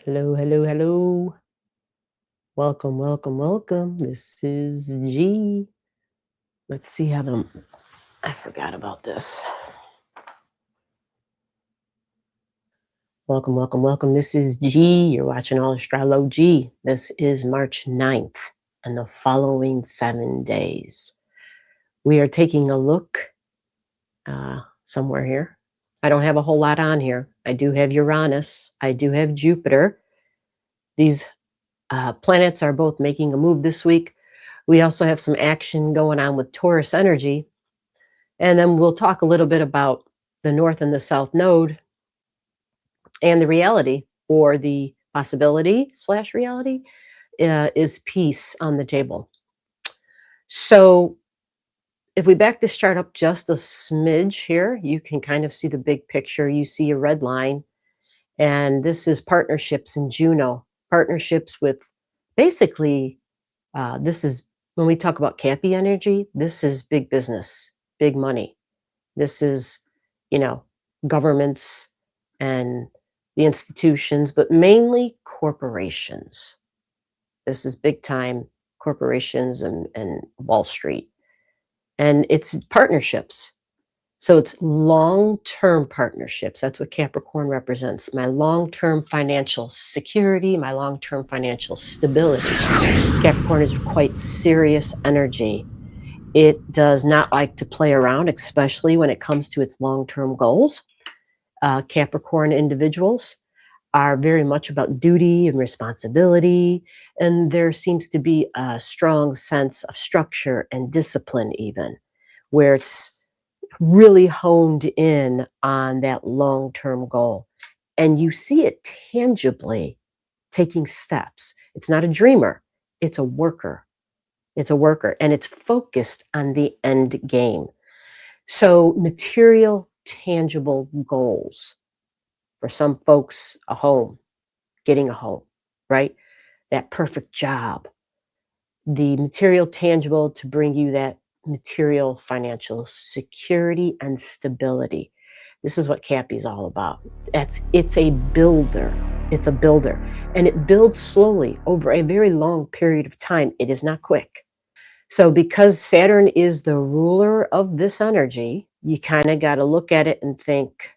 Hello, hello, hello. Welcome, welcome, welcome. This is G. Let's see how the. I forgot about this. Welcome, welcome, welcome. This is G. You're watching Allastrology. This is March 9th and the following 7 days. We are taking a look somewhere here. I don't have a whole lot on here. I do have Uranus. I do have Jupiter. These planets are both making a move this week. We also have some action going on with Taurus energy. And then we'll talk a little bit about the North and the South Node and the reality or the possibility slash reality is peace on the table. So if we back this chart up just a smidge here, you can kind of see the big picture. You see a red line, and this is partnerships in Juno, partnerships with basically, this is when we talk about Cappy energy, this is big business, big money. This is, governments and the institutions, but mainly corporations. This is big time corporations and Wall Street. And it's partnerships. So it's long-term partnerships. That's what Capricorn represents. My long-term financial security, my long-term financial stability. Capricorn is quite serious energy. It does not like to play around, especially when it comes to its long-term goals. Capricorn individuals are very much about duty and responsibility, and there seems to be a strong sense of structure and discipline even, where it's really honed in on that long-term goal. And you see it tangibly taking steps. It's not a dreamer, it's a worker. It's a worker, and it's focused on the end game. So material, tangible goals. For some folks, a home, getting a home, right? That perfect job. The material, tangible to bring you that material financial security and stability. This is what Cappy's all about. It's a builder. It's a builder. And it builds slowly over a very long period of time. It is not quick. So because Saturn is the ruler of this energy, you kind of got to look at it and think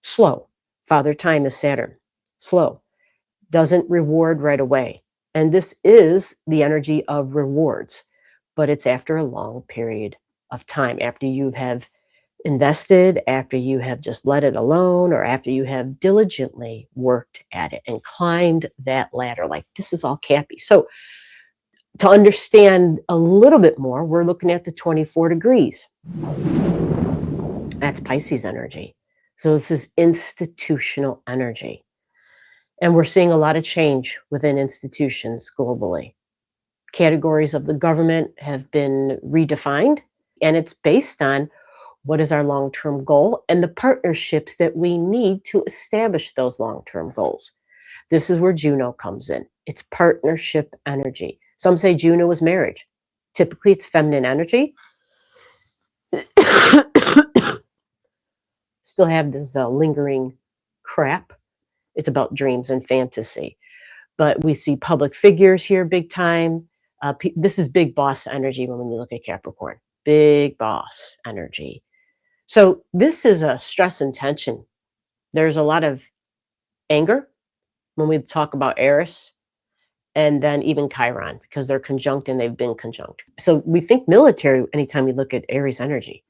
slow. Father Time is Saturn. Slow. Doesn't reward right away. And this is the energy of rewards, but it's after a long period of time, after you have invested, after you have just let it alone, or after you have diligently worked at it and climbed that ladder. Like this is all Cappy. So to understand a little bit more, we're looking at the 24 degrees. That's Pisces energy. So this is institutional energy. And we're seeing a lot of change within institutions globally. Categories of the government have been redefined, and it's based on what is our long-term goal and the partnerships that we need to establish those long-term goals. This is where Juno comes in. It's partnership energy. Some say Juno is marriage. Typically, it's feminine energy. Still have this lingering crap. It's about dreams and fantasy. But we see public figures here big time. This is big boss energy when you look at Capricorn. Big boss energy. So this is a stress and tension. There's a lot of anger when we talk about Aries, and then even Chiron, because they're conjunct and they've been conjunct. So we think military anytime we look at Aries energy.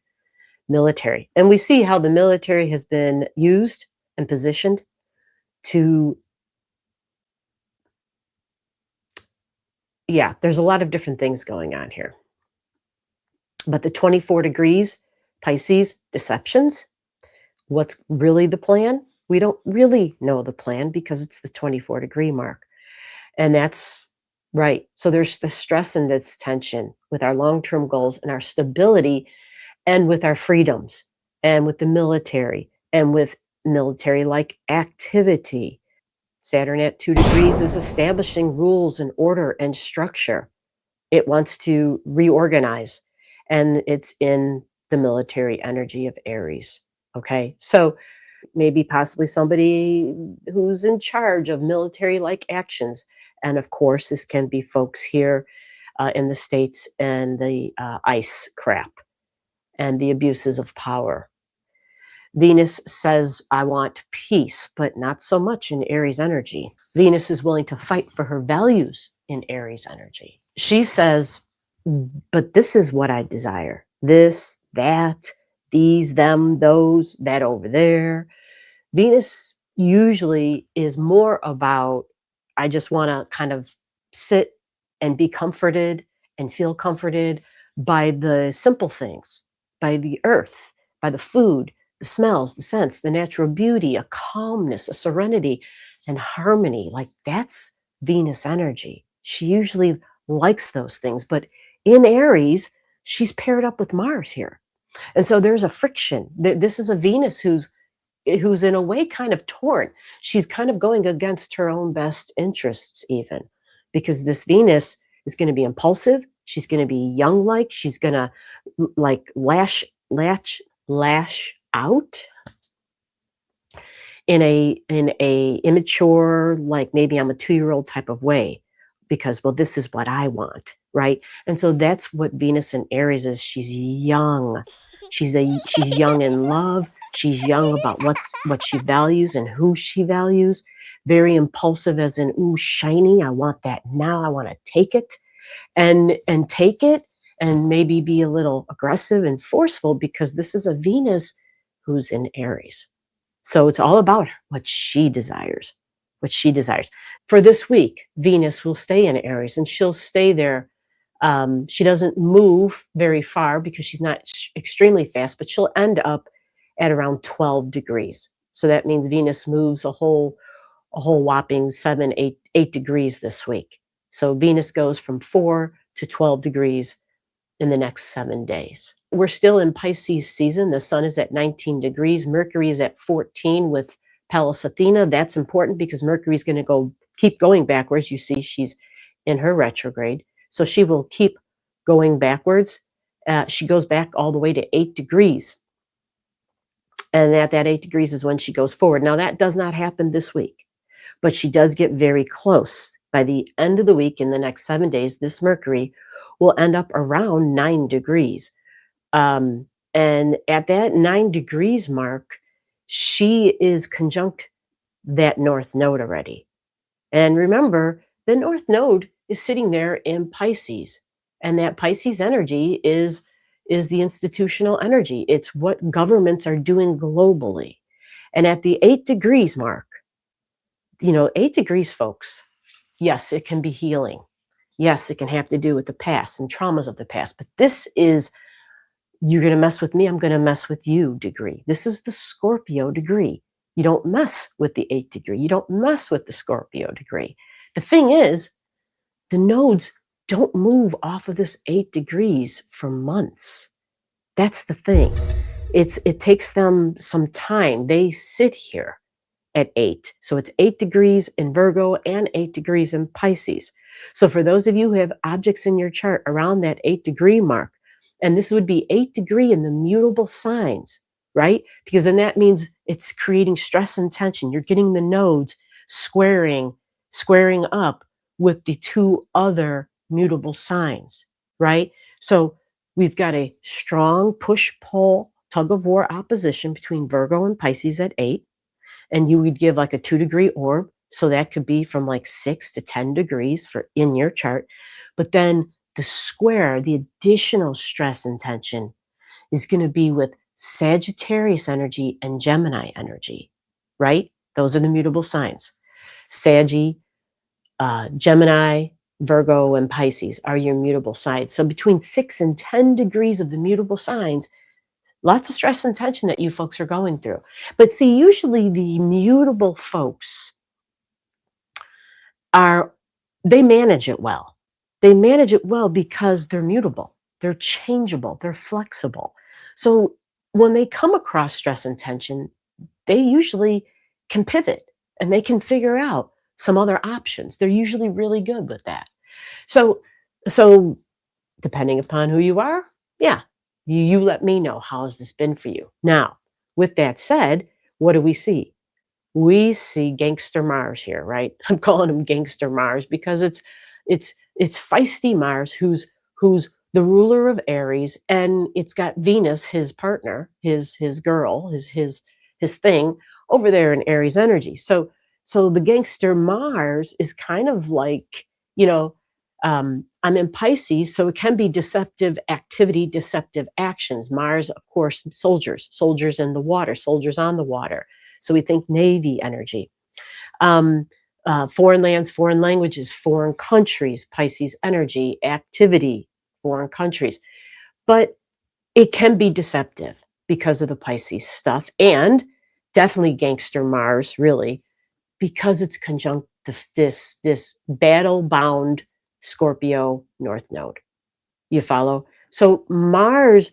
Military. And we see how the military has been used and positioned to, there's a lot of different things going on here. But the 24 degrees, Pisces, deceptions. What's really the plan? We don't really know the plan because it's the 24 degree mark. And that's right. So there's the stress and this tension with our long-term goals and our stability and with our freedoms and with the military and with military-like activity. Saturn at 2 degrees is establishing rules and order and structure. It wants to reorganize, and it's in the military energy of Aries. Okay, so maybe possibly somebody who's in charge of military-like actions. And of course, this can be folks here in the States and the ICE crap and the abuses of power. Venus says, I want peace, but not so much in Aries energy. Venus is willing to fight for her values in Aries energy. She says, but this is what I desire. This, that, these, them, those, that over there. Venus usually is more about, I just want to kind of sit and be comforted and feel comforted by the simple things, by the earth, by the food, the smells, the scents, the natural beauty, a calmness, a serenity, and harmony. Like that's Venus energy. She usually likes those things. But in Aries, she's paired up with Mars here. And so there's a friction. This is a Venus who's in a way kind of torn. She's kind of going against her own best interests, even because this Venus is going to be impulsive. She's going to be young like. She's going to like lash out in a immature, like maybe I'm a 2-year-old type of way because, well, this is what I want, right? And so that's what Venus in Aries is. She's young. She's young in love. She's young about what she values and who she values. Very impulsive, as in, ooh, shiny. I want that now. I want to take it and take it and maybe be a little aggressive and forceful because this is a Venus who's in Aries. So it's all about what she desires, what she desires. For this week, Venus will stay in Aries and she'll stay there. She doesn't move very far because she's not extremely fast, but she'll end up at around 12 degrees. So that means Venus moves a whole whopping 8 degrees this week. So Venus goes from 4 to 12 degrees in the next 7 days. We're still in Pisces season. The sun is at 19 degrees. Mercury is at 14 with Pallas Athena. That's important because Mercury is going to keep going backwards. You see, she's in her retrograde. So she will keep going backwards. She goes back all the way to 8 degrees. And at that 8 degrees is when she goes forward. Now, that does not happen this week, but she does get very close. By the end of the week, in the next 7 days, this Mercury will end up around 9 degrees. And at that 9 degrees mark, she is conjunct that North Node already. And remember, the North Node is sitting there in Pisces. And that Pisces energy is the institutional energy. It's what governments are doing globally. And at the 8 degrees mark, 8 degrees, folks, yes, it can be healing. Yes, it can have to do with the past and traumas of the past. But this is, you're going to mess with me, I'm going to mess with you degree. This is the Scorpio degree. You don't mess with the 8 degree. You don't mess with the Scorpio degree. The thing is, the nodes don't move off of this 8 degrees for months. That's the thing. It takes them some time. They sit here at 8. So it's 8 degrees in Virgo and 8 degrees in Pisces. So for those of you who have objects in your chart around that 8 degree mark, and this would be 8 degree in the mutable signs, right? Because then that means it's creating stress and tension. You're getting the nodes squaring up with the 2 other mutable signs, right? So we've got a strong push-pull, tug-of-war opposition between Virgo and Pisces at 8. And you would give like a 2 degree orb. So that could be from like 6 to 10 degrees for in your chart. But then the square, the additional stress and tension is going to be with Sagittarius energy and Gemini energy, right? Those are the mutable signs. Gemini, Virgo, and Pisces are your mutable signs. So between 6 and 10 degrees of the mutable signs, lots of stress and tension that you folks are going through. But see, usually the mutable folks they manage it well. They manage it well because they're mutable, they're changeable, they're flexible. So when they come across stress and tension, they usually can pivot and they can figure out some other options. They're usually really good with that. So depending upon who you are, yeah, you let me know, how has this been for you? Now, with that said, what do we see? We see gangster Mars here, right? I'm calling him gangster Mars because it's feisty Mars who's the ruler of Aries, and it's got Venus, his partner, his girl, his thing over there in Aries energy. So the gangster Mars is kind of like, you know, I'm in Pisces, so it can be deceptive activity, deceptive actions. Mars, of course, soldiers in the water, soldiers on the water. So we think Navy energy. Um, Foreign lands, foreign languages, foreign countries, Pisces energy, activity, foreign countries. But it can be deceptive because of the Pisces stuff, and definitely gangster Mars, really, because it's conjunct this battle bound Scorpio North Node. You follow? So Mars,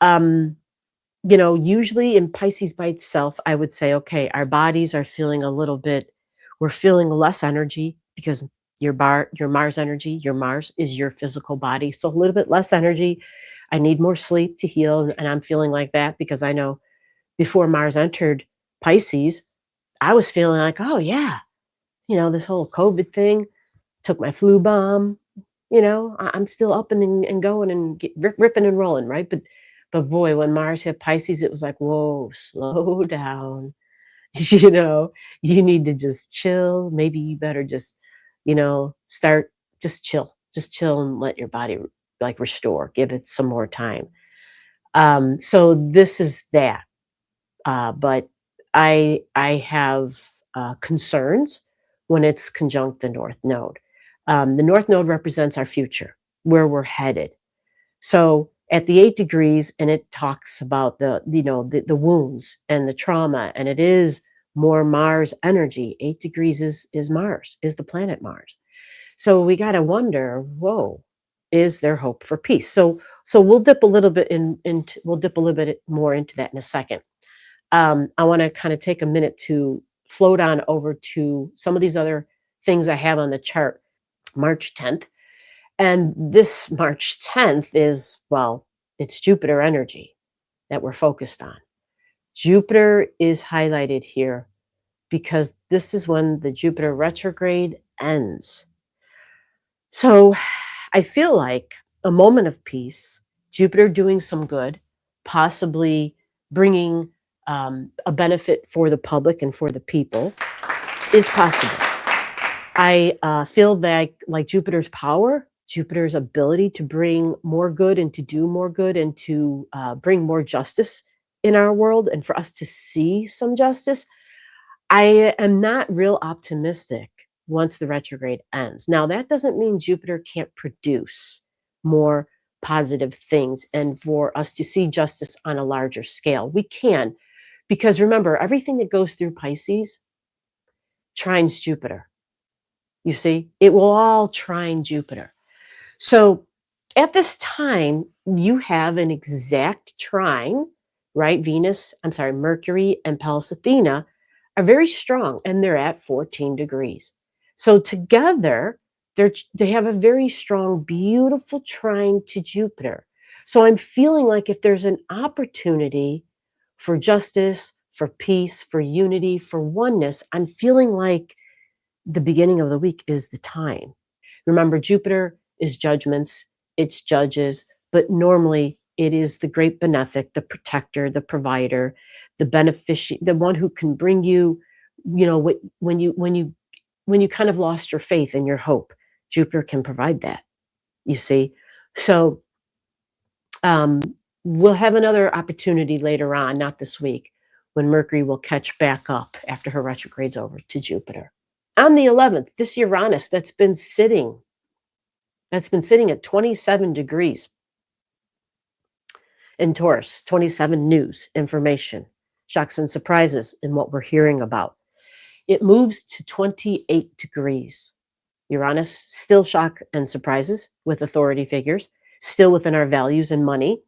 um, usually in Pisces by itself, I would say, okay, our bodies are feeling a little bit, we're feeling less energy because your Mars energy, your Mars is your physical body. So a little bit less energy. I need more sleep to heal. And I'm feeling like that because I know before Mars entered Pisces, I was feeling like, oh yeah, this whole COVID thing, took my flu bomb, I'm still up and going and ripping and rolling, right? But boy, when Mars hit Pisces, it was like, whoa, slow down. you know, you need to just chill. Maybe you better just, start, just chill and let your body like restore, give it some more time. So this is that. But I have concerns when it's conjunct the North Node. The North Node represents our future, where we're headed. So at the 8 degrees, and it talks about the wounds and the trauma, and it is more Mars energy. 8 degrees is Mars, is the planet Mars. So we got to wonder, whoa, is there hope for peace? So we'll dip a little bit we'll dip a little bit more into that in a second. I want to kind of take a minute to float on over to some of these other things I have on the chart. March 10th. And this March 10th is, well, it's Jupiter energy that we're focused on. Jupiter is highlighted here because this is when the Jupiter retrograde ends. So I feel like a moment of peace, Jupiter doing some good, possibly bringing a benefit for the public and for the people is possible. I feel that like Jupiter's power, Jupiter's ability to bring more good and to do more good and to bring more justice in our world and for us to see some justice, I am not real optimistic once the retrograde ends. Now, that doesn't mean Jupiter can't produce more positive things and for us to see justice on a larger scale. We can, because remember, everything that goes through Pisces trines Jupiter. You see, it will all trine Jupiter. So at this time, you have an exact trine, right? Mercury and Pallas Athena are very strong and they're at 14 degrees. So together, they have a very strong, beautiful trine to Jupiter. So I'm feeling like if there's an opportunity for justice, for peace, for unity, for oneness, I'm feeling like the beginning of the week is the time. Remember, Jupiter is judgments, it's judges, but normally it is the great benefic, the protector, the provider, the beneficiary, the one who can bring you, when you kind of lost your faith and your hope, Jupiter can provide that. You see, so we'll have another opportunity later on, not this week, when Mercury will catch back up after her retrograde's over to Jupiter. On the 11th, this Uranus that's been sitting at 27 degrees in Taurus, 27 news, information, shocks and surprises in what we're hearing about. It moves to 28 degrees. Uranus, still shock and surprises with authority figures, still within our values and money,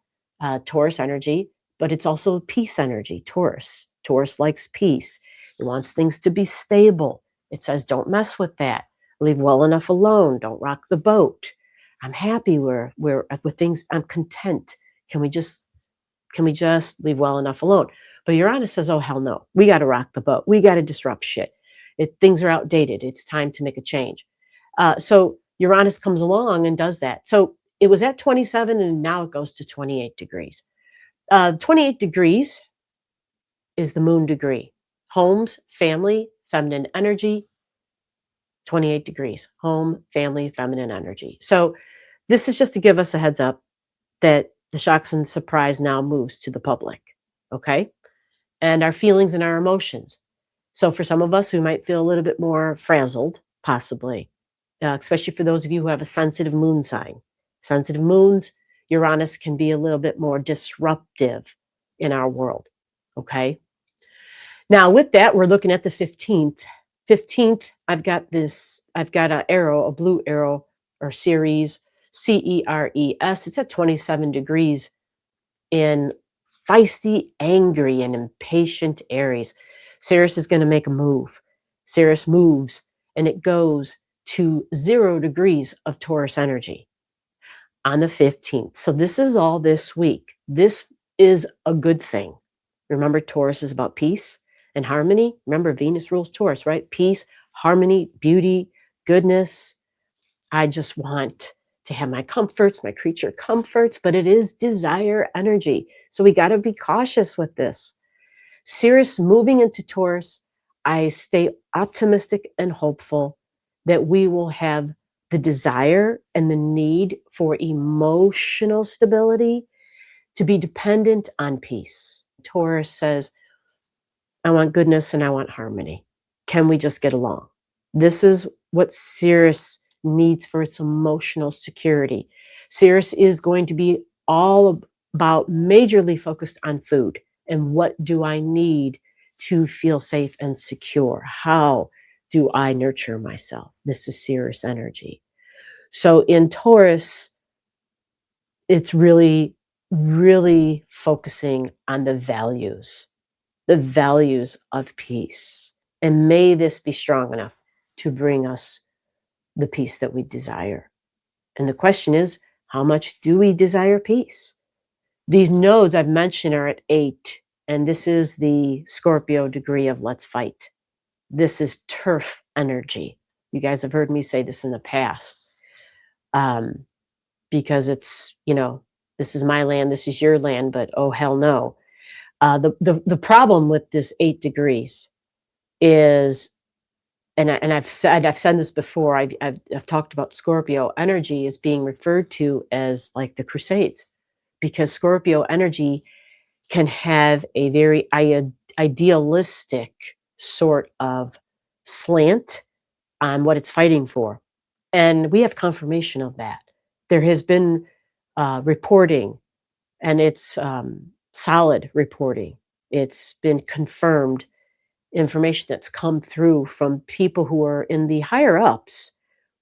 Taurus energy, but it's also peace energy, Taurus. Taurus likes peace. It wants things to be stable. It says, don't mess with that. Leave well enough alone. Don't rock the boat. I'm happy with things. I'm content. Can we just leave well enough alone? But Uranus says, oh, hell no. We got to rock the boat. We got to disrupt shit. Things are outdated. It's time to make a change. So Uranus comes along and does that. So it was at 27 and now it goes to 28 degrees. 28 degrees is the moon degree. Homes, family, feminine energy, 28 degrees. Home, family, feminine energy. So this is just to give us a heads up that the shocks and surprise now moves to the public. Okay. And our feelings and our emotions. So for some of us who might feel a little bit more frazzled, possibly, especially for those of you who have a sensitive moon sign. Sensitive moons, Uranus can be a little bit more disruptive in our world. Okay. Now with that, we're looking at the 15th. 15th, I've got an arrow, a blue arrow or series, CERES. It's at 27 degrees in feisty, angry, and impatient Aries. Ceres is going to make a move. Ceres moves and it goes to 0 degrees of Taurus energy on the 15th. So this is all this week. This is a good thing. Remember, Taurus is about peace and harmony. Remember, Venus rules Taurus, right? Peace, harmony, beauty, goodness. I just want to have my comforts, my creature comforts, but it is desire energy. So we got to be cautious with this. Ceres moving into Taurus, I stay optimistic and hopeful that we will have the desire and the need for emotional stability to be dependent on peace. Taurus says, I want goodness and I want harmony. Can we just get along? This is what Ceres needs for its emotional security. Ceres is going to be all about majorly focused on food and what do I need to feel safe and secure? How do I nurture myself? This is Ceres energy. So in Taurus, it's really, really focusing on the values of peace. And may this be strong enough to bring us the peace that we desire. And the question is, how much do we desire peace? These nodes I've mentioned are at 8, and this is the Scorpio degree of let's fight. This is turf energy. You guys have heard me say this in the past, because it's, this is my land, this is your land, but oh, hell no. The problem with this 8 degrees is, and I've said this before, I've talked about Scorpio energy as being referred to as like the Crusades, because Scorpio energy can have a very idealistic sort of slant on what it's fighting for. And we have confirmation of that. There has been reporting, and it's solid reporting. It's been confirmed information that's come through from people who are in the higher ups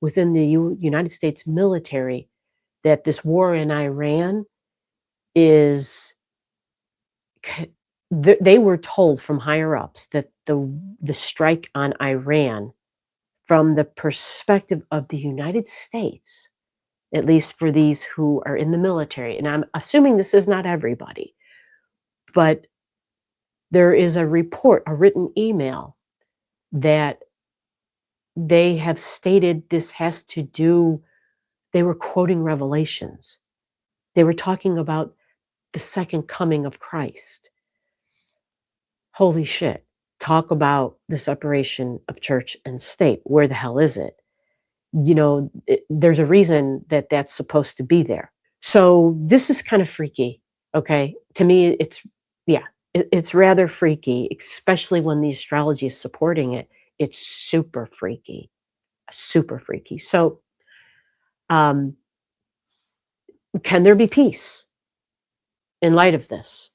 within the United States military, that this war in Iran is, they were told from higher ups that the strike on Iran, from the perspective of the United States, at least for these who are in the military, and I'm assuming this is not everybody, but there is a report, a written email, that they have stated this has to do, they were quoting Revelations. They were talking about the second coming of Christ. Holy shit. Talk about the separation of church and state. Where the hell is it? There's a reason that that's supposed to be there. So this is kind of freaky, okay? To me, it's rather freaky, especially when the astrology is supporting it. It's super freaky, super freaky. So can there be peace in light of this?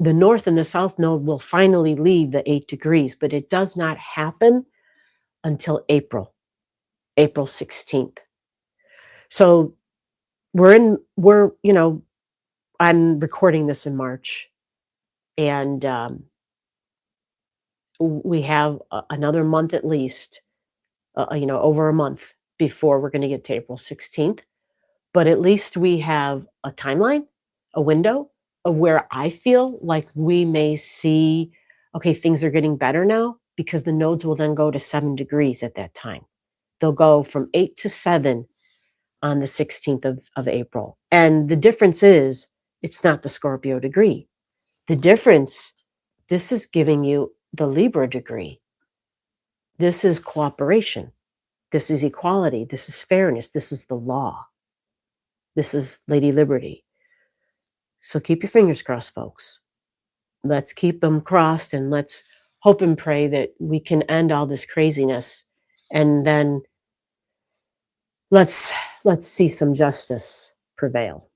The North and the South node will finally leave the 8 degrees, but it does not happen until April 16th. So I'm recording this in March, and we have another month at least, over a month before we're going to get to April 16th. But at least we have a timeline, a window of where I feel like we may see, okay, things are getting better now, because the nodes will then go to 7 degrees at that time. They'll go from 8 to 7 on the 16th of April. And the difference is, it's not the Scorpio degree. The difference, this is giving you the Libra degree. This is cooperation. This is equality. This is fairness. This is the law. This is Lady Liberty. So keep your fingers crossed, folks. Let's keep them crossed, and let's hope and pray that we can end all this craziness, and then let's see some justice prevail.